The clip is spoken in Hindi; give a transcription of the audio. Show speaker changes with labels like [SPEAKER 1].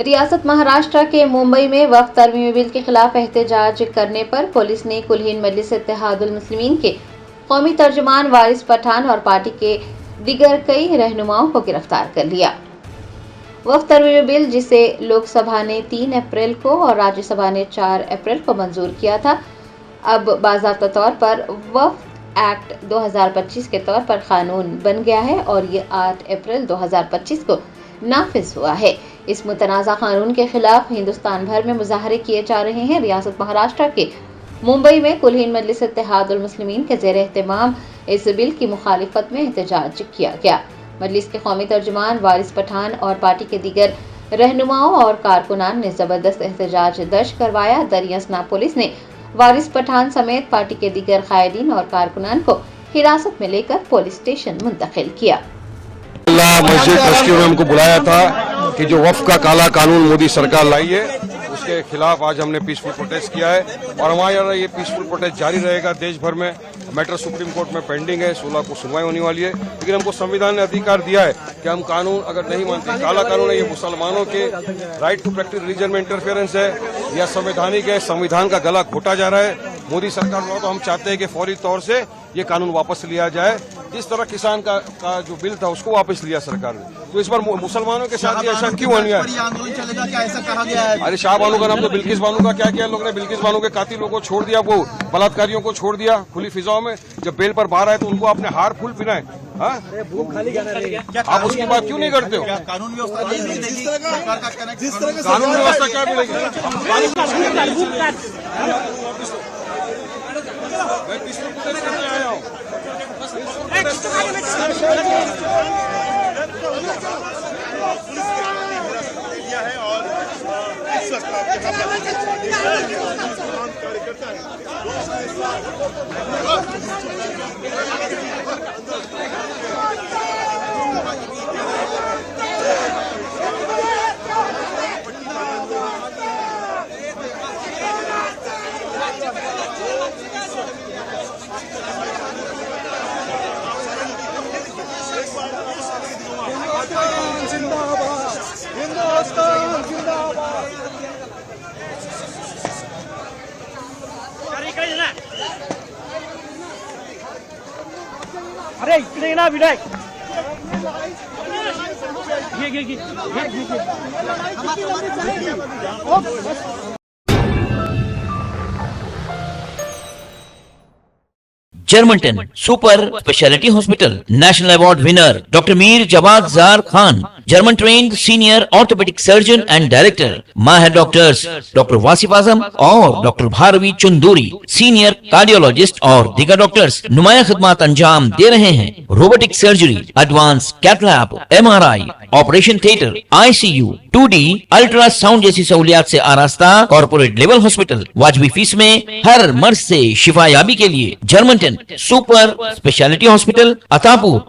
[SPEAKER 1] रियासत महाराष्ट्र के मुंबई में वक्फ तरमीमी बिल के खिलाफ एहतजाज करने पर पुलिस ने कुल-हिंद मजलिस इत्तेहादुल मुस्लिमीन के कौमी तर्जुमान वारिस पठान और पार्टी के दीगर कई रहनुमाओं को गिरफ्तार कर लिया। वक्फ तरमीमी बिल, जिसे लोकसभा ने 3 अप्रैल को और राज्यसभा ने 4 अप्रैल को मंजूर किया था, अब बाज़ाब्ता तौर पर वक्फ एक्ट 2025 के तौर पर कानून बन गया है और ये 8 अप्रैल 2025 को नाफिज हुआ है। इस मुतनाज़ा कानून के खिलाफ हिंदुस्तान भर में मुजाहरे किए जा रहे हैं। रियासत महाराष्ट्र के मुंबई में कुल-हिंद मजलिस इत्तेहादुल मुस्लिमीन के ज़ेर एहतमाम इस बिल की मुखालिफत में एहतजाज किया गया। मजलिस के कौमी तर्जुमान वारिस पठान और पार्टी के दीगर रहनुमाओं और कारकुनान ने जबरदस्त एहतजाज दर्ज करवाया। दरियासना पुलिस ने वारिस पठान समेत पार्टी के दीगर कायदीन और कारकुनान को हिरासत में लेकर पुलिस स्टेशन मुंतकिल किया।
[SPEAKER 2] मस्जिद ट्रस्टियों ने हमको बुलाया था कि जो वक्फ का काला कानून मोदी सरकार लाई है उसके खिलाफ आज हमने पीसफुल प्रोटेस्ट किया है और हमारे यहाँ ये पीसफुल प्रोटेस्ट जारी रहेगा देश भर में। मैटर सुप्रीम कोर्ट में पेंडिंग है, 16 को सुनवाई होने वाली है, लेकिन हमको संविधान ने अधिकार दिया है कि हम कानून अगर नहीं मानते, काला कानून है ये मुसलमानों के राइट टू प्रैक्टिस रिलीजन में इंटरफेरेंस है या संवैधानिक है, संविधान का गला घोटा जा रहा है मोदी सरकार द्वारा। तो हम चाहते हैं कि फौरी तौर से ये कानून वापस लिया जाए। जिस तरह किसान का जो बिल था उसको वापस लिया सरकार ने, तो इस बार मुसलमानों के साथ ये ऐसा क्यों हो गया?
[SPEAKER 3] आंदोलन चलेगा क्या, ऐसा कहा गया है?
[SPEAKER 2] अरे शाह बानो का नाम तो बिल्किस बानो का क्या किया लोगों ने? बिल्किस बानो के कातिलों को छोड़ दिया, वो बलात्कारियों को छोड़ दिया खुली फिजाओं में। जब बेल पर बाहर आए तो उनको अपने हार फूल पिनाए। आप उसकी बात क्यों नहीं करते हो?
[SPEAKER 3] कानून व्यवस्था
[SPEAKER 2] कानून व्यवस्था क्या मिलेगी? मैं पीसफुल प्रोटेस्ट करने आया हूँ।
[SPEAKER 4] अरे इकडे ना विनायक घे
[SPEAKER 5] Germanton super speciality hospital national award winner doctor Mir Jawad जार Khan, German trained senior orthopaedic surgeon and director, माहिर डॉक्टर्स डॉक्टर वासिफ आजम और doctor Bharvi Chanduri, senior cardiologist और दीगर डॉक्टर्स नुमाया खिदमत अंजाम दे रहे हैं। Robotic surgery, advance cath lab, MRI, operation theatre, ICU, 2D ultrasound जैसी सहूलियात से आरास्ता कॉर्पोरेट लेवल हॉस्पिटल। वाजबी फीस में हर मर्ज से शिफायाबी के लिए Germanton super speciality hospital, Attapur.